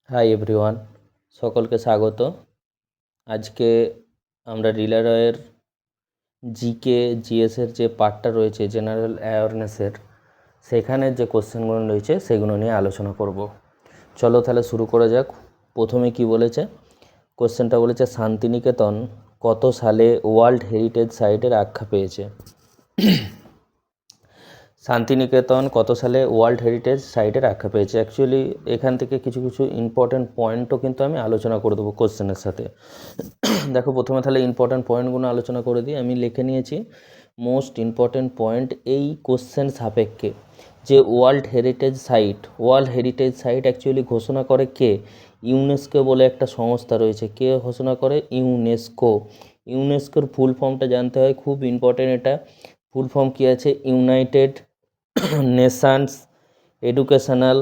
Hi everyone, সকলকে স্বাগত। আজকে আমরা রিলে রয়ের জিকে জিএসের যে পার্টটা রয়েছে জেনারেল অ্যাওয়ারনেসের, সেখানে যে কোশ্চেনগুলো রয়েছে সেগুলো নিয়ে আলোচনা করব। চলো তাহলে শুরু করা যাক। প্রথমে কি বলেছে, কোশ্চেনটা বলেছে শান্তিনিকেতন কত সালে ওয়ার্ল্ড হেরিটেজ সাইটের আখ্যা পেয়েছে। শান্তিনিকেতন কত সালে ওয়ার্ল্ড হেরিটেজ সাইটের আখ্যা পেয়েছে। অ্যাকচুয়ালি এখান থেকে কিছু কিছু ইম্পর্ট্যান্ট পয়েন্টও কিন্তু আমি আলোচনা করে দেবো কোশ্চেনের সাথে। দেখো, প্রথমে তাহলে ইম্পর্ট্যান্ট পয়েন্টগুলো আলোচনা করে দিই। আমি লিখে নিয়েছি মোস্ট ইম্পর্ট্যান্ট পয়েন্ট এই কোশ্চেন সাপেক্ষে, যে ওয়ার্ল্ড হেরিটেজ সাইট অ্যাকচুয়ালি ঘোষণা করে কে? ইউনেস্কো বলে একটা সংস্থা রয়েছে। কে ঘোষণা করে? ইউনেস্কোর ফুল ফর্মটা জানতে হয়, খুব ইম্পর্ট্যান্ট এটা। ফুল ফর্ম কী আছে? United Nations educational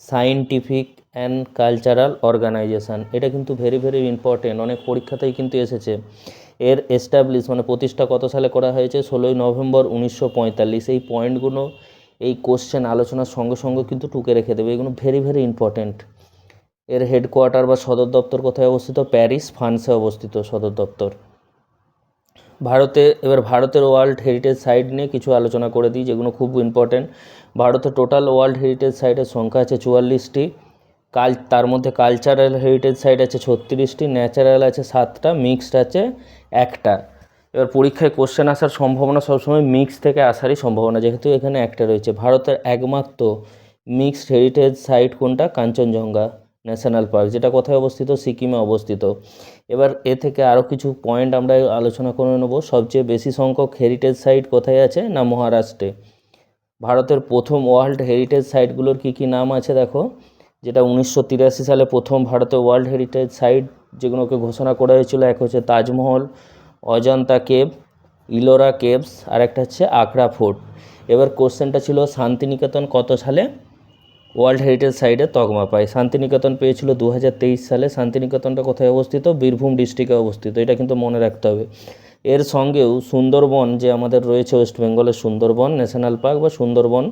scientific and cultural organisation. এটা কিন্তু ভেরি ভেরি ইম্পর্টেন্ট, অনেক পরীক্ষাতেই কিন্তু এসেছে। এর এস্টাবলিশ প্রতিষ্ঠা কত সালে করা হয়েছে? 16ই নভেম্বর 1945। এই পয়েন্টগুলো এই কোশ্চেন আলোচনার সঙ্গে সঙ্গে কিন্তু টুকে রেখে দেবে, এগুলো ভেরি ভেরি ইম্পর্টেন্ট। এর হেডকোয়ার্টার বা সদর দপ্তর কোথায় অবস্থিত? প্যারিস, ফ্রান্সে অবস্থিত সদর দপ্তর। ভারতের ওয়ার্ল্ড হেরিটেজ সাইট নিয়ে কিছু আলোচনা করে দিই, যেগুলো খুব ইম্পর্টেন্ট। ভারতের টোটাল ওয়ার্ল্ড হেরিটেজ সাইটের সংখ্যা আছে 44টি। তার মধ্যে কালচারাল হেরিটেজ সাইট আছে 36টি, ন্যাচারাল আছে 7টা, মিক্সড আছে 1টা। এবার পরীক্ষায় কোশ্চেন আসার সম্ভাবনা সবসময় মিক্স থেকে আসারই সম্ভাবনা, যেহেতু এখানে একটা রয়েছে। ভারতের একমাত্র মিক্সড হেরিটেজ সাইট কোনটা? কাঞ্চনজঙ্ঘা ন্যাশনাল পার্ক, যেটা কোথায় অবস্থিত? সিকিমে অবস্থিত। এবার এ থেকে আরও কিছু পয়েন্ট আমরা আলোচনা করে নেব। সবচেয়ে বেশি সংখ্যক হেরিটেজ সাইট কোথায় আছে? না, মহারাষ্ট্রে। ভারতের প্রথম ওয়ার্ল্ড হেরিটেজ সাইটগুলোর কী কী নাম আছে দেখো। যেটা 1983 সালে প্রথম ভারতের ওয়ার্ল্ড হেরিটেজ সাইট যেগুলোকে ঘোষণা করা হয়েছিল, এক হচ্ছে তাজমহল, অজন্তা কেভ, ইলোরা কেভস, আর একটা হচ্ছে আগ্রা ফোর্ট। এবার কোশ্চেনটা ছিল শান্তিনিকেতন কত সালে ওয়ার্ল্ড হেরিটেজ সাইটে তকমা পায়? শান্তিনিকেতন পেয়েছিল 2023 সালে। শান্তিনিকেতনটা কোথায় অবস্থিত? বীরভূম ডিস্ট্রিক্টে অবস্থিত, এটা কিন্তু মনে রাখতে হবে। এর সঙ্গেও সুন্দরবন যে আমাদের রয়েছে, ওয়েস্ট বেঙ্গলের সুন্দরবন ন্যাশনাল পার্ক বা সুন্দরবন,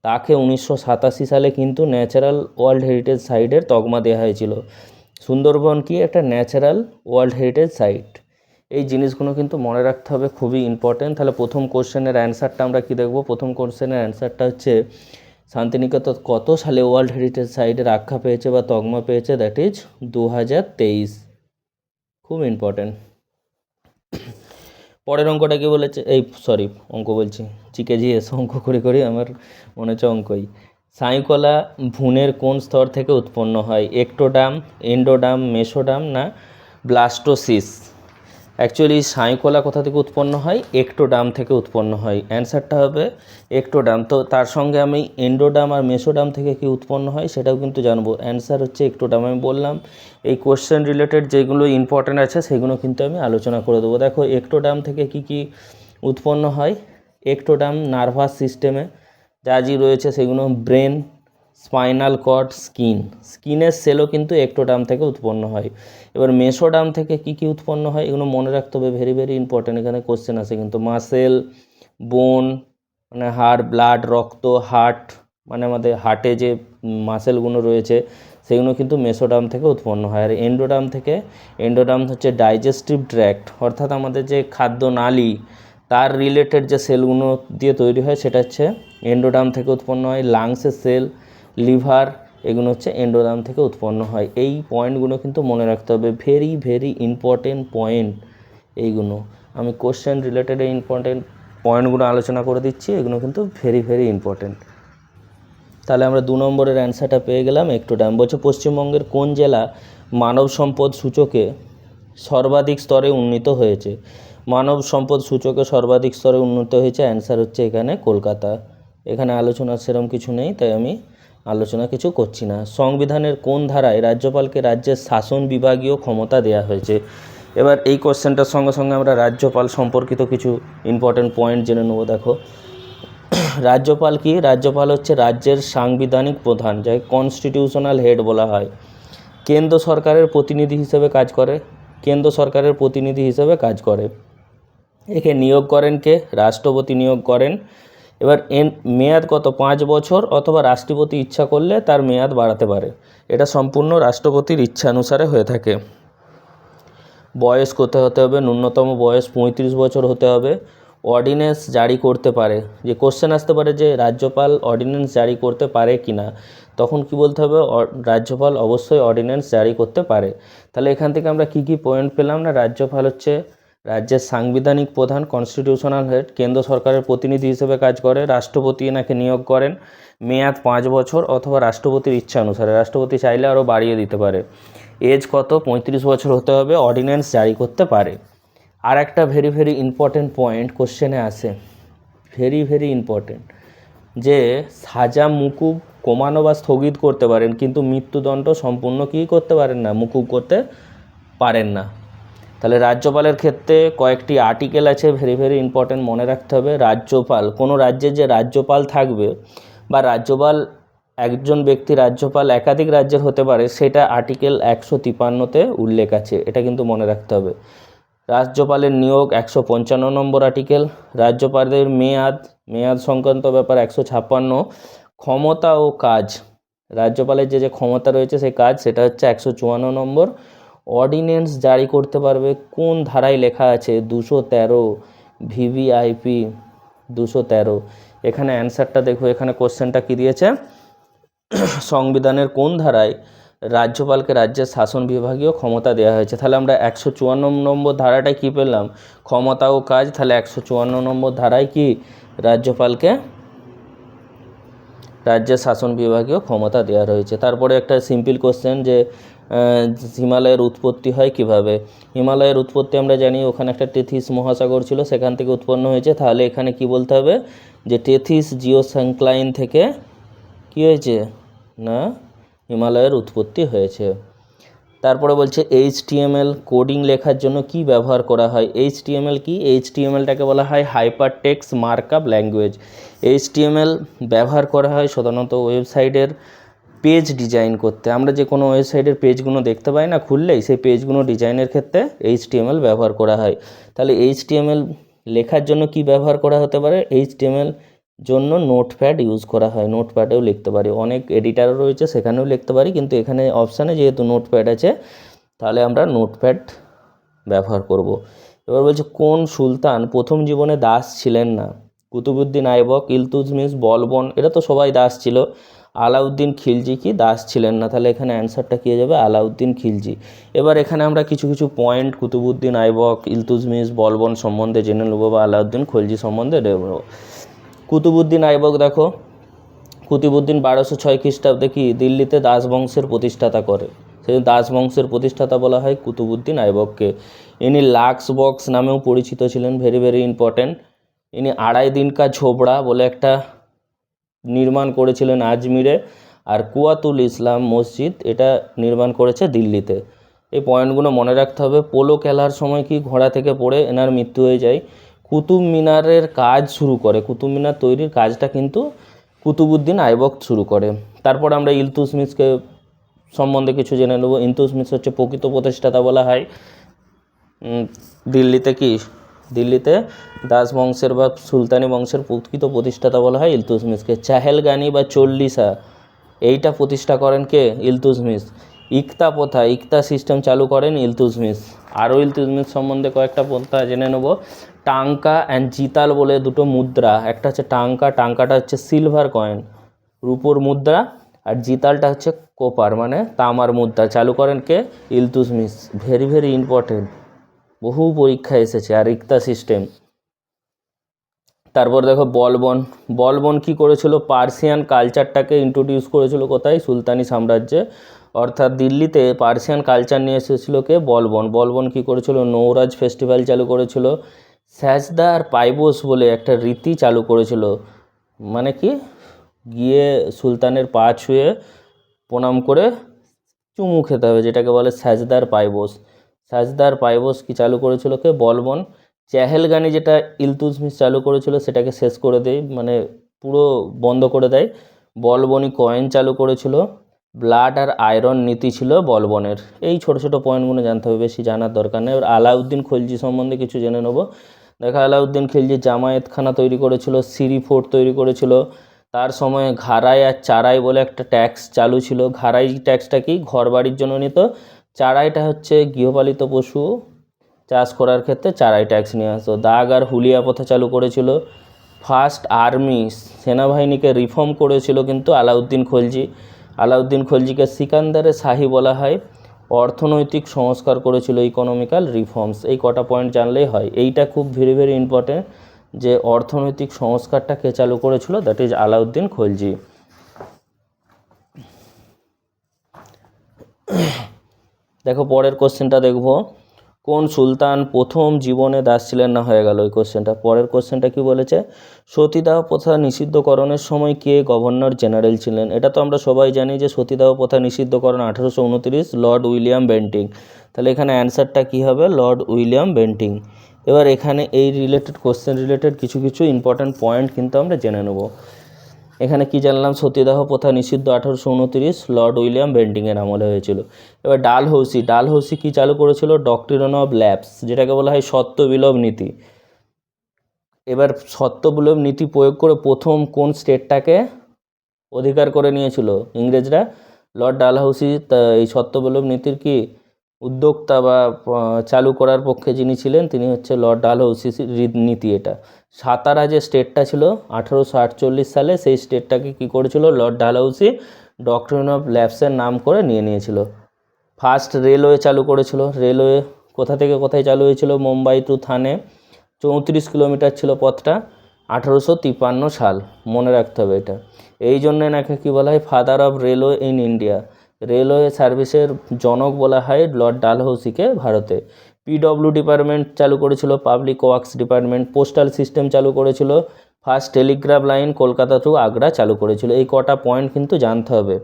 তাকে 1987 সালে কিন্তু ন্যাচারাল ওয়ার্ল্ড হেরিটেজ সাইটের তকমা দেওয়া হয়েছিল। সুন্দরবন কি একটা ন্যাচারাল ওয়ার্ল্ড হেরিটেজ সাইট। এই জিনিসগুলো কিন্তু মনে রাখতে হবে, খুবই ইম্পর্টেন্ট। তাহলে প্রথম কোশ্চেনের অ্যান্সারটা আমরা কি দেখব? প্রথম কোশ্চেনের অ্যান্সারটা হচ্ছে শান্তিনিকেতন কত সালে ওয়ার্ল্ড হেরিটেজ সাইটের আখ্যা পেয়েছে বা তকমা পেয়েছে? That is 2023। খুব ইম্পর্টেন্ট। পরের অঙ্কটা কি বলেছে? অঙ্ক বলছি, জিএস অঙ্ক করে আমার মনে হচ্ছে অঙ্কই। সাইকলা ভ্রূণের কোন স্তর থেকে উৎপন্ন হয়? এক্টোডার্ম, এন্ডোডার্ম, মেসোডার্ম না ব্লাস্টোসিস? অ্যাকচুয়ালি সাইকলা কোথা থেকে উৎপন্ন হয়? এক্টোডার্ম থেকে উৎপন্ন হয়। অ্যান্সারটা হবে এক্টোডার্ম। তো তার সঙ্গে আমি এন্ডোডার্ম আর মেসোডার্ম থেকে কি উৎপন্ন হয় সেটাও কিন্তু জানবো। অ্যান্সার হচ্ছে এক্টোডার্ম। আমি বললাম এই কোশ্চেন রিলেটেড যেগুলো ইম্পর্ট্যান্ট আছে সেগুলো কিন্তু আমি আলোচনা করে দেবো। দেখো, এক্টোডার্ম থেকে কি কি উৎপন্ন হয়? এক্টোডার্ম নার্ভাস সিস্টেমে যা রয়েছে সেগুলো ব্রেন, স্পাইনাল কর্ড, স্কিনের সেলও কিন্তু এক্টোডার্ম থেকে উৎপন্ন হয়। এবার মেসোডার্ম থেকে কি কি উৎপন্ন হয় এগুলো মনে রাখতে হবে, ভেরি ভেরি ইম্পর্টেন্ট। এখানে কোশ্চেন আসে কিন্তু মাসেল, বোন মানে হাড়, ব্লাড রক্ত, হার্ট মানে আমাদের হার্টে যে মাসেলগুলো রয়েছে সেগুলো কিন্তু মেসোডার্ম থেকে উৎপন্ন হয়। আর এন্ডোডার্ম হচ্ছে ডাইজেস্টিভ ট্র্যাক্ট, অর্থাৎ আমাদের যে খাদ্য নালী তার রিলেটেড যে সেলগুলো দিয়ে তৈরি হয় সেটা হচ্ছে এন্ডোডার্ম থেকে উৎপন্ন হয়। লাংসের সেল, লিভার, এগুলো হচ্ছে এন্ডোডার্ম থেকে উৎপন্ন হয়। এই পয়েন্টগুলো কিন্তু মনে রাখতে হবে, ভেরি ভেরি ইম্পর্টেন্ট পয়েন্ট এইগুলো। আমি কোশ্চেন রিলেটেড এই ইম্পর্টেন্ট পয়েন্টগুলো আলোচনা করে দিচ্ছি, এগুলো কিন্তু ভেরি ভেরি ইম্পর্টেন্ট। তাহলে আমরা 2 নম্বরের অ্যান্সারটা পেয়ে গেলাম, এক্টোডার্ম। বলছে পশ্চিমবঙ্গের কোন জেলা মানব সম্পদ সূচকে সর্বাধিক স্তরে উন্নীত হয়েছে? মানব সম্পদ সূচকে সর্বাধিক স্তরে উন্নীত হয়েছে, অ্যান্সার হচ্ছে এখানে কলকাতা। এখানে আলোচনা সেরকম কিছু নেই, তাই আমি আলোচনা কিছু করছি না। সংবিধানের কোন ধারায় রাজ্যপালকে রাজ্যের শাসন বিভাগীয় ক্ষমতা দেওয়া হয়েছে? এবার এই কোশ্চেনটার সঙ্গে সঙ্গে আমরা রাজ্যপাল সম্পর্কিত কিছু ইম্পর্টেন্ট পয়েন্ট জেনে নেব। দেখো, রাজ্যপাল কি? রাজ্যপাল হচ্ছে রাজ্যের সাংবিধানিক প্রধান, যাকে কনস্টিটিউশনাল হেড বলা হয়। কেন্দ্র সরকারের প্রতিনিধি হিসেবে কাজ করে। একে নিয়োগ করেন কে? রাষ্ট্রপতি নিয়োগ করেন। এবার মেয়াদ কত, 5 বছর, অথবা রাষ্ট্রপতি ইচ্ছা করলে তার মেয়াদ বাড়াতে পারে। এটা সম্পূর্ণ রাষ্ট্রপতির ইচ্ছা অনুসারে হয়ে থাকে। বয়স কত হতে হবে, ন্যূনতম বয়স 35 বছর হতে হবে। অর্ডিন্যান্স জারি করতে পারে, যে কোশ্চেন আসতে পারে যে রাজ্যপাল অর্ডিন্যান্স জারি করতে পারে কি না, তখন কি বলতে হবে, রাজ্যপাল অবশ্যই অর্ডিন্যান্স জারি করতে পারে। তাহলে এখান থেকে আমরা কি কি পয়েন্ট পেলাম না, রাজ্যপাল হচ্ছে রাজ্যের সাংবিধানিক প্রধান, কনস্টিটিউশনাল হেড, কেন্দ্র সরকারের প্রতিনিধি হিসেবে কাজ করে, রাষ্ট্রপতি এনাকে নিয়োগ করেন, মেয়াদ 5 বছর অথবা রাষ্ট্রপতির ইচ্ছা অনুসারে, রাষ্ট্রপতি চাইলে আরও বাড়িয়ে দিতে পারে। এজ কত, 35 বছর হতে হবে, অর্ডিন্যান্স জারি করতে পারে। আর একটা ভেরি ভেরি ইম্পর্টেন্ট পয়েন্ট কোশ্চেনে আসে, ভেরি ভেরি ইম্পর্টেন্ট, যে সাজা মুকুব কমানো বা স্থগিত করতে পারেন, কিন্তু মৃত্যুদণ্ড সম্পূর্ণ কী করতে পারেন না, মুকুব করতে পারেন না। তাহলে রাজ্যপালের ক্ষেত্রে কয়েকটি আর্টিকেল আছে, ভেরি ভেরি ইম্পর্টেন্ট, মনে রাখতে হবে। রাজ্যপাল, কোনো রাজ্যের যে রাজ্যপাল থাকবে বা রাজ্যপাল, একজন ব্যক্তি রাজ্যপাল একাধিক রাজ্যের হতে পারে, সেটা আর্টিকেল 153-তে উল্লেখ আছে, এটা কিন্তু মনে রাখতে হবে। রাজ্যপালের নিয়োগ 155 নম্বর আর্টিকেল। রাজ্যপালের মেয়াদ সংক্রান্ত ব্যাপার 156। ক্ষমতা ও কাজ, রাজ্যপালের যে ক্ষমতা রয়েছে সেই কাজ, সেটা হচ্ছে 154 নম্বর। অর্ডিন্যান্স জারি করতে পারবে কোন ধারায় লেখা আছে, 213 ভিভিআইপি 213। এখানে অ্যান্সারটা দেখো, এখানে কোশ্চেনটা কী দিয়েছে, সংবিধানের কোন ধারায় রাজ্যপালকে রাজ্যের শাসন বিভাগীয় ক্ষমতা দেওয়া হয়েছে। তাহলে আমরা 154 নম্বর ধারাটায় কী পেলাম, ক্ষমতা ও কাজ। তাহলে 154 নম্বর ধারায় কি রাজ্যপালকে রাজ্যের শাসন বিভাগীয় ক্ষমতা দেওয়া রয়েছে। তারপরে একটা সিম্পল কোশ্চেন, যে হিমালয়ের উৎপত্তি হয় কিভাবে। হিমালয়ের উৎপত্তি আমরা জানি, ওখানে একটা টেথিস মহাসাগর ছিল, সেখান থেকে উৎপন্ন হয়েছে। তাহলে এখানে কি বলতে হবে, যে টেথিস জিওসাইক্লাইন থেকে কি হয়েছে না, হিমালয়ের উৎপত্তি হয়েছে। তারপরে বলছে HTML কোডিং লেখার জন্য কি ব্যবহার করা হয়। HTML কি, HTMLটাকে বলা হয় hyper text markup language. HTML ব্যবহার করা হয় সাধারণত ওয়েবসাইটের পেজ ডিজাইন করতে। আমরা যে কোনো ওয়েবসাইটের পেজগুলো দেখতে পাই না খুললেই, সেই পেজগুলো ডিজাইনের ক্ষেত্রে HTML ব্যবহার করা হয়। তাহলে HTML লেখার জন্য কি ব্যবহার করা হতে পারে, HTML জন্য নোটপ্যাড ইউজ করা হয়, নোটপ্যাডেও লিখতে পারি, অনেক এডিটারও রয়েছে সেখানেও লিখতে পারি, কিন্তু এখানে অপশানে যেহেতু নোটপ্যাড আছে তাহলে আমরা নোটপ্যাড ব্যবহার করব। এবার বলছে কোন সুলতান প্রথম জীবনে দাস ছিলেন না। কুতুবউদ্দিন আইবক, ইলতুৎমিশ, বলবন, এটা তো সবাই দাস ছিল। আলাউদ্দিন খিলজি কি দাস ছিলেন না। তাহলে এখানে অ্যান্সারটা কী হয়ে যাবে, আলাউদ্দিন খিলজি। এবার এখানে আমরা কিছু কিছু পয়েন্ট কুতুবউদ্দিন আইবক, ইলতুৎমিশ, বলবন সম্বন্ধে জেনে নেব, বা আলাউদ্দিন খিলজি সম্বন্ধে নেব। কুতুবউদ্দিন আইবক দেখো, কুতুবউদ্দিন 1206 খ্রিস্টাব্দে কি দিল্লিতে দাস বংশের প্রতিষ্ঠাতা করে, সেই দাস বংশের প্রতিষ্ঠাতা বলা হয় কুতুবউদ্দিন আইবককে। ইনি লাক্স বক্স নামেও পরিচিত ছিলেন, ভেরি ভেরি ইম্পর্ট্যান্ট। ইনি 2.5 দিন কা ঝোপড়া বলে একটা নির্মাণ করেছিলেন আজমিরে, আর কুয়াতুল ইসলাম মসজিদ এটা নির্মাণ করেছে দিল্লিতে। এই পয়েন্টগুলো মনে রাখতে হবে। পোলো খেলার সময় কি ঘোড়া থেকে পড়ে এনার মৃত্যু হয়ে যায়। কুতুব মিনারের কাজ শুরু করে, কুতুব মিনার তৈরির কাজটা কিন্তু কুতুবউদ্দিন আইবক শুরু করে। তারপর আমরা ইলতুৎমিশকে সম্বন্ধে কিছু জেনে নেব। ইলতুৎমিশ হচ্ছে প্রকৃত প্রতিষ্ঠাতা বলা হয় দিল্লিতে দাস বংশের বা সুলতানি বংশের প্রকৃত প্রতিষ্ঠাতা বলা হয় ইলতুৎমিশকে। চাহেলগানি বা চল্লিশা এইটা প্রতিষ্ঠা করেন কে, ইলতুৎমিশ। ইকতা প্রথা, ইকতা সিস্টেম চালু করেন ইলতুৎমিশ। আরও ইলতুৎমিশ সম্বন্ধে কয়েকটা প্রথা জেনে নেব। টাঙ্কা অ্যান্ড জিতাল বলে দুটো মুদ্রা, একটা হচ্ছে টাঙ্কাটা হচ্ছে সিলভার কয়েন, রূপোর মুদ্রা, আর জিতালটা হচ্ছে কোপার মানে তামার মুদ্রা, চালু করেন কে, ইলতুৎমিশ। ভেরি ভেরি ইম্পর্টেন্ট, বহু পরীক্ষা এসেছে। আর ইকতা সিস্টেম। তারপর দেখো বলবন কি করেছিল, পার্সিয়ান কালচারটাকে ইন্ট্রোডিউস করেছিল কোথায়, সুলতানি সাম্রাজ্যে, অর্থাৎ দিল্লিতে পার্সিয়ান কালচার নিয়ে এসেছিল কে, বলবন কি করেছিল, নৌরাজ ফেস্টিভ্যাল চালু করেছিল। সাজদা আর পাইবোস বলে একটা রীতি চালু করেছিল, মানে কি গিয়ে সুলতানের পা ছুঁয়ে প্রণাম করে চুমু খেতে হবে, যেটাকে বলে সাজদার পাইবোস কি চালু করেছিল কে, বলবন। চাহেলগানি যেটা ইলতুৎমিশ চালু করেছিল সেটাকে শেষ করে দেয়, মানে পুরো বন্ধ করে দেয়। বলবনি কয়েন চালু করেছিল। ব্লাড আর আয়রন নীতি ছিল বলবনের। এই ছোট ছোট পয়েন্টগুলো জানতে হবে, বেশি জানার দরকার নেই। আলাউদ্দিন খিলজি সম্বন্ধে কিছু জেনে নেব। দেখা আলাউদ্দিন খিলজি জামায়েতখানা তৈরি করেছিল, সিরি ফোর্ট তৈরি করেছিল। তার সময়ে ঘারাই আর চারাই বলে একটা ট্যাক্স চালু ছিল। ঘারাই ট্যাক্সটা কি, ঘর বাড়ির জন্য নিত। চারাইটা হচ্ছে গৃহপালিত পশু চাষ করার ক্ষেত্রে চারাই ট্যাক্স নিয়ে আসতো। দাগ আর হুলিয়া প্রথা চালু করেছিল। ফার্স্ট আর্মি সেনাবাহিনীকে রিফর্ম করেছিল কিন্তু আলাউদ্দিন খলজি। আলাউদ্দিন খলজিকে সিকান্দারে শাহী বলা হয়। অর্থনৈতিক সংস্কার করেছিল, ইকোনমিক্যাল রিফর্মস। এই কটা পয়েন্ট জানলেই হয়। এইটা খুব ভেরি ভেরি ইম্পর্টেন্ট যে অর্থনৈতিক সংস্কারটা কে চালু করেছিল, দ্যাট ইজ আলাউদ্দিন খলজি। দেখো পরের কোশ্চেনটা দেখবো, কোন সুলতান প্রথম জীবনে দাস ছিলেন না, হয়ে গেল ওই কোশ্চেনটা। পরের কোশ্চেনটা কি বলেছে, সতীদাহ প্রথা নিষিদ্ধকরণের সময় কে গভর্নর জেনারেল ছিলেন? এটা তো আমরা সবাই জানি যে সতীদাহ প্রথা নিষিদ্ধকরণ 1829, লর্ড উইলিয়াম বেন্টিং। তাহলে এখানে অ্যান্সারটা কি হবে, লর্ড উইলিয়াম বেন্টিং। এবার এখানে এই রিলেটেড কোশ্চেন রিলেটেড কিছু কিছু ইম্পর্ট্যান্ট পয়েন্ট কিন্তু আমরা জেনে নেব। এখানে কি জানলাম, সতীদাহ প্রথা নিষিদ্ধ 1829, লর্ড উইলিয়াম বেন্টিংয়ের আমলে হয়েছিল। এবার ডালহৌসি কি চালু করেছিল, ডক্ট্রিন অফ ল্যাপস, যেটাকে বলা হয় সত্য বিলোপ নীতি। এবার সত্য বিলোপ নীতি প্রয়োগ করে প্রথম কোন স্টেটটাকে অধিকার করে নিয়েছিল ইংরেজরা? লর্ড ডালহৌসি এই সত্য বিলোপ নীতির কি উদ্যোক্তা বা চালু করার পক্ষে যিনি ছিলেন তিনি হচ্ছে লর্ড ডালহৌসি নীতি। এটা সাতারা যে স্টেটটা ছিল 1848 সালে, সেই স্টেটটাকে কি করেছিল লর্ড ডালহৌসি ডক্ট্রিন অফ ল্যাপসের নাম করে নিয়েছিল। ফার্স্ট রেলওয়ে চালু করেছিল। রেলওয়ে কোথা থেকে কোথায় চালু হয়েছিল, মুম্বাই টু থানে, 34 কিলোমিটার ছিল পথটা, 1853 সাল, মনে রাখতে হবে এটা। এই জন্যে নাকি কী বলা হয়, father of railway in India. Railway সার্ভিসের জনক বলা হয় লর্ড ডালহৌসিকে ভারতে। পিডব্লিউ ডিপার্টমেন্ট চালু করেছিল, public works department. Postal system চালু করেছিল। First telegraph line Kolkata to Agra চালু করেছিল। এই কটা পয়েন্ট কিন্তু জানতে হবে।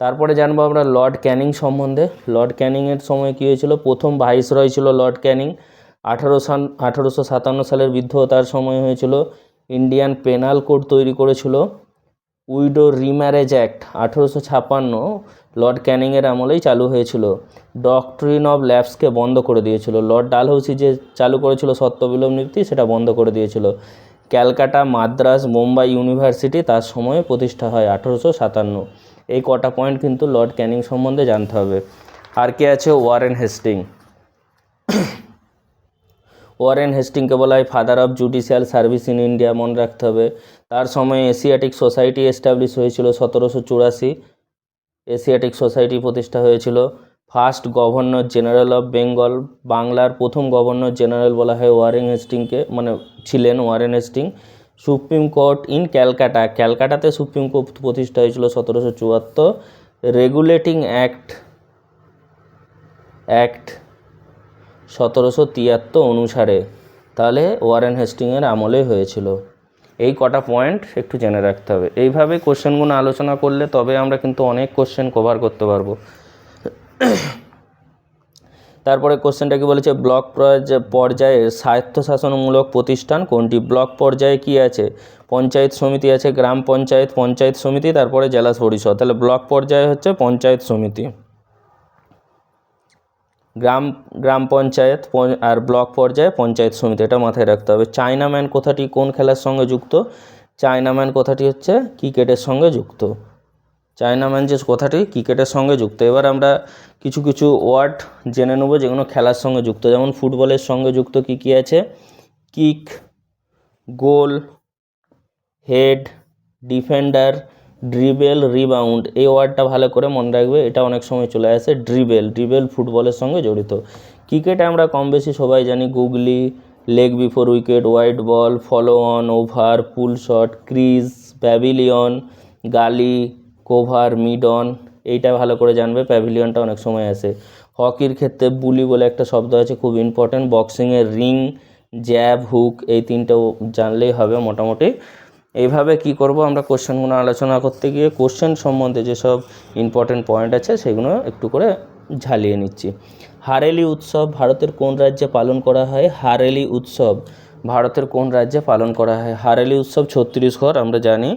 তারপরে জানবো আমরা লর্ড ক্যানিং সম্বন্ধে। লর্ড ক্যানিংয়ের সময় কী হয়েছিল, প্রথম ভাইসরয় ছিল লর্ড ক্যানিং। 1857 সালের বিদ্রোহতার সময় হয়েছিল। ইন্ডিয়ান পেনাল কোড তৈরি করেছিল। উইডো রিম্যারেজ অ্যাক্ট 1856 লর্ড ক্যানিংয়ের আমলেই চালু হয়েছিল। ডক্ট্রিন অফ ল্যাপসকে বন্ধ করে দিয়েছিল। লর্ড ডালহৌসি যে চালু করেছিল সত্য বিলোপ নীতি, সেটা বন্ধ করে দিয়েছিল। ক্যালকাটা, মাদ্রাস, মুম্বাই ইউনিভার্সিটি তার সময়ে প্রতিষ্ঠা হয় 1857। এই কটা পয়েন্ট কিন্তু লর্ড ক্যানিং সম্বন্ধে জানতে হবে। আর কে আছে, ওয়ারেন হেস্টিং। ওয়ারেন হেস্টিংকে বলা হয় father of judicial service in India, মনে রাখতে হবে। তার সময়ে এশিয়াটিক সোসাইটি এস্টাবলিশ হয়েছিল 1784। এশিয়াটিক সোসাইটি প্রতিষ্ঠা হয়েছিল। First governor general of Bengal, বাংলার প্রথম গভর্নর জেনারেল বলা হয় ওয়ারেন হেস্টিংকে, মানে ছিলেন Warren Hastings. Supreme court in Calcutta, ক্যালকাটাতে সুপ্রিম কোর্ট প্রতিষ্ঠা হয়েছিল 1774। রেগুলেটিং অ্যাক্ট 1773 অনুসারে, তাহলে ওয়ারেন হেস্টিংয়ের আমলে হয়েছিল। এই কটা পয়েন্ট একটু জেনে রাখতে হবে। এইভাবে কোশ্চেনগুলো আলোচনা করলে তবে আমরা কিন্তু অনেক কোশ্চেন কভার করতে পারবো। তারপরে কোশ্চেনটা কি বলেছে, ব্লক পর্যায়ে স্বায়ত্তশাসনমূলক প্রতিষ্ঠান কোনটি? ব্লক পর্যায়ে কি আছে, পঞ্চায়েত সমিতি আছে, গ্রাম পঞ্চায়েত, পঞ্চায়েত সমিতি, তারপরে জেলা পরিষদ। তাহলে ব্লক পর্যায়ে হচ্ছে পঞ্চায়েত সমিতি, গ্রাম পঞ্চায়েত, আর ব্লক পর্যায়ে পঞ্চায়েত সমিতি, এটা মাথায় রাখতে হবে। চায়নাম্যান কথাটি কোন খেলার সঙ্গে যুক্ত? চায়নাম্যান কথাটি হচ্ছে ক্রিকেটের সঙ্গে যুক্ত। চায়নাম্যান যে কথাটি ক্রিকেটের সঙ্গে যুক্ত। এবার আমরা কিছু কিছু ওয়ার্ড জেনে নেব যেগুলো খেলার সঙ্গে যুক্ত। যেমন ফুটবলের সঙ্গে যুক্ত কী কী আছে, কিক, গোল, হেড, ডিফেন্ডার, ড্রিবেল, রিবাউন্ড। এই ওয়ার্ডটা ভালো করে মনে রাখবে, এটা অনেক সময় চলে আসে। ড্রিবেল ফুটবলের সঙ্গে জড়িত। ক্রিকেটে আমরা কম বেশি সবাই জানি googly, leg before wicket, wide ball, follow on, over, pull shot, crease, pavilion, gully, cover, mid on. এইটা ভালো করে জানবে, প্যাভিলিয়নটা অনেক সময় আসে। হকির ক্ষেত্রে বুলি বলে একটা শব্দ আছে, খুব ইম্পর্ট্যান্ট। বক্সিংয়ের রিং, জ্যাব, হুক, এই তিনটেও জানলেই হবে মোটামুটি। এইভাবে কি করব আমরা কোশ্চেনগুলো আলোচনা করতে গিয়ে কোশ্চেন সম্বন্ধে যেসব ইম্পর্টেন্ট পয়েন্ট আছে সেগুলো একটু করে ঝালিয়ে নিচ্ছি। হারেলি উৎসব ভারতের কোন রাজ্যে পালন করা হয়? হারেলি উৎসব ভারতের কোন রাজ্যে পালন করা হয়? হারেলি উৎসব ছত্তিশগড়, আমরা জানি।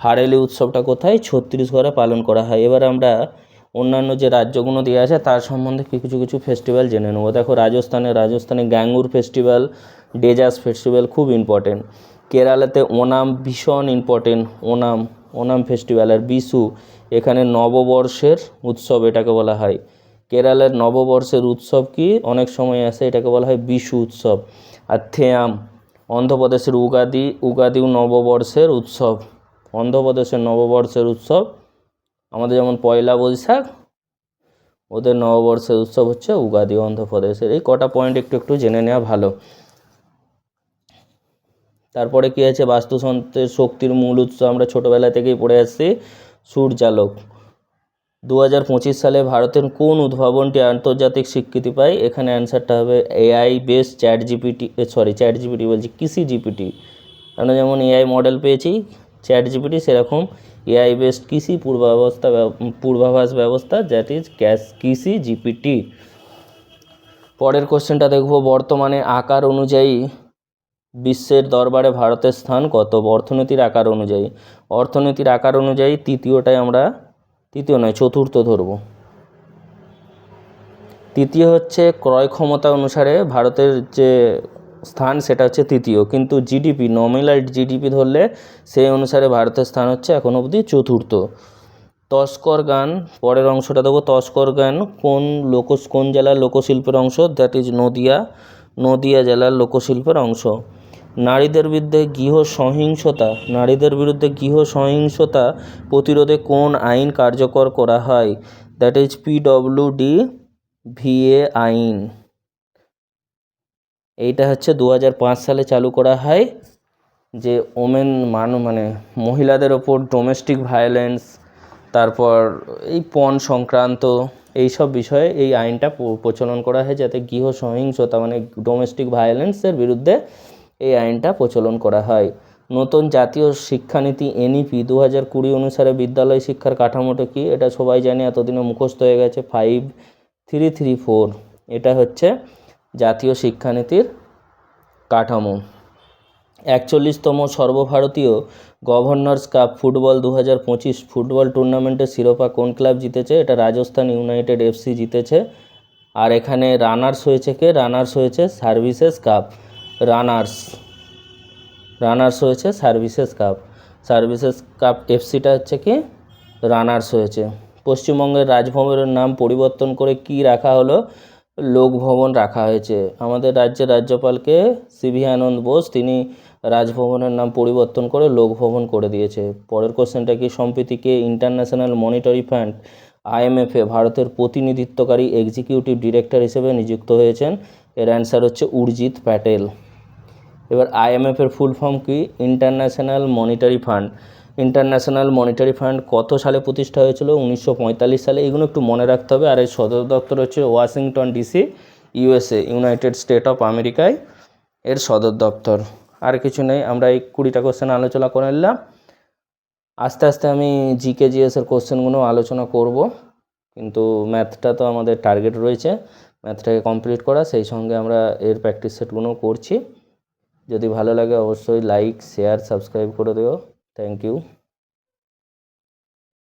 হারেলি উৎসবটা কোথায়? ছত্তিশগড়ে পালন করা হয়। এবার আমরা অন্যান্য যে রাজ্যগুলো দেওয়া আছে তার সম্বন্ধে কিছু কিছু ফেস্টিভ্যাল জেনে নেবো। দেখো রাজস্থানে গ্যাঙ্গুর ফেস্টিভ্যাল, ডেজার্স ফেস্টিভ্যাল খুব ইম্পর্টেন্ট। কেরালাতে ওনাম ভীষণ ইম্পর্টেন্ট, ওনাম ফেস্টিভ্যাল। আর বিশু এখানে নববর্ষের উৎসব এটাকে বলা হয়। কেরালের নববর্ষের উৎসব কি অনেক সময় আসে, এটাকে বলা হয় বিশু উৎসব। আর থেয়াম অন্ধ্রপ্রদেশের উগাদিও নববর্ষের উৎসব। অন্ধ্রপ্রদেশের নববর্ষের উৎসব আমাদের যেমন পয়লা বৈশাখ, ওদের নববর্ষের উৎসব হচ্ছে উগাদি অন্ধ্রপ্রদেশের। এই কটা পয়েন্ট একটু জেনে নেওয়া ভালো। তারপরে কি আছে, বাস্তুতন্ত্রের শক্তির মূল উৎস আমরা ছোটোবেলা থেকেই পড়ে আসছি, সূর্যালোক। 2025 সালে ভারতের কোন উদ্ভাবনটি আন্তর্জাতিক স্বীকৃতি পায়? এখানে অ্যান্সারটা হবে এআই বেস চ্যাট জিপিটি বলছি, কিসি জিপিটি। আমরা যেমন এআই মডেল পেয়েছি চ্যাট জিপিটি, সেরকম এআই বেসড কৃষি পূর্বাভাস ব্যবস্থা, দ্যাট ইজ কিসি জিপিটি। পরের কোশ্চেনটা দেখব, বর্তমানে আকার অনুযায়ী বিশ্বের দরবারে ভারতের স্থান কত? অর্থনীতির আকার অনুযায়ী চতুর্থ ধরব। তৃতীয় হচ্ছে ক্রয় ক্ষমতা অনুসারে ভারতের যে স্থান সেটা হচ্ছে তৃতীয়, কিন্তু জিডিপি নমিনাল জিডিপি ধরলে সেই অনুসারে ভারতের স্থান হচ্ছে এখন অবধি চতুর্থ। তস্কর গান, পরের অংশটা দেবো, তস্কর গান কোন জেলার লোকশিল্পের অংশ? দ্যাট ইজ নদিয়া জেলার লোকশিল্পের অংশ। নারীদের বিরুদ্ধে গৃহ সহিংসতা প্রতিরোধে কোন আইন কার্যকর করা হয়? দ্যাট ইজ PWD-VA আইন। এইটা হচ্ছে 2005 সালে চালু করা হয়, যে মহিলাদের ওপর ডোমেস্টিক ভায়োলেন্স, তারপর এই পণ সংক্রান্ত এইসব বিষয়ে এই আইনটা প্রচলন করা হয়, যাতে গৃহ সহিংসতা ডোমেস্টিক ভায়োলেন্সের বিরুদ্ধে এই আইনটা প্রচলন করা হয়। নতুন জাতীয় শিক্ষানীতি NEP 2020 অনুসারে বিদ্যালয় শিক্ষার কাঠামোটা কি? এটা সবাই জানে, এতদিনে মুখস্থ হয়ে গেছে, 5334। এটা হচ্ছে জাতীয় শিক্ষানীতির কাঠামো। 41তম সর্বভারতীয় গভর্নর্স কাপ ফুটবল 2025 ফুটবল টুর্নামেন্টের শিরোপা কোন ক্লাব জিতেছে? এটা রাজস্থান ইউনাইটেড FC জিতেছে। আর এখানে রানার্স হয়েছে কে? রানার্স হয়েছে সার্ভিসেস কাপ FCটা হচ্ছে কি রানার্স হয়েছে। পশ্চিমবঙ্গের রাজভবনের নাম পরিবর্তন করে কি রাখা হলো? লোকভবন রাখা হয়েছে। আমাদের রাজ্যের রাজ্যপালকে CV আনন্দ বোস, তিনি রাজভবনের নাম পরিবর্তন করে লোকভবন করে দিয়েছে। পরের কোশ্চেনটা কি, সম্প্রতিকে ইন্টারন্যাশনাল মনিটারি ফান্ড IMF-এ ভারতের প্রতিনিধিত্বকারী এক্সিকিউটিভ ডিরেক্টর হিসেবে নিযুক্ত হয়েছেন? এর অ্যান্সার হচ্ছে উর্জিত প্যাটেল। এবার IMF-এর ফুল ফর্ম কি? ইন্টারন্যাশনাল মনিটারি ফান্ড কত সালে প্রতিষ্ঠা হয়েছিল? 1945 সালে। এগুলো একটু মনে রাখতে হবে। আর এর সদর দপ্তর হচ্ছে Washington DC, USA, United state of আমেরিকায় এর সদর দপ্তর। আর কিছু নেই, আমরা এই 20টা কোশ্চেন আলোচনা করে নিলাম। আস্তে আস্তে আমি GK-GS এর কোশ্চেনগুলো আলোচনা করব, কিন্তু ম্যাথটা তো আমাদের টার্গেট রয়েছে, ম্যাথটাকে কমপ্লিট করা, সেই সঙ্গে আমরা এর প্র্যাকটিস সেটগুলোও করছি। যদি ভালো লাগে অবশ্যই লাইক, শেয়ার, সাবস্ক্রাইব করে দিও। Thank you.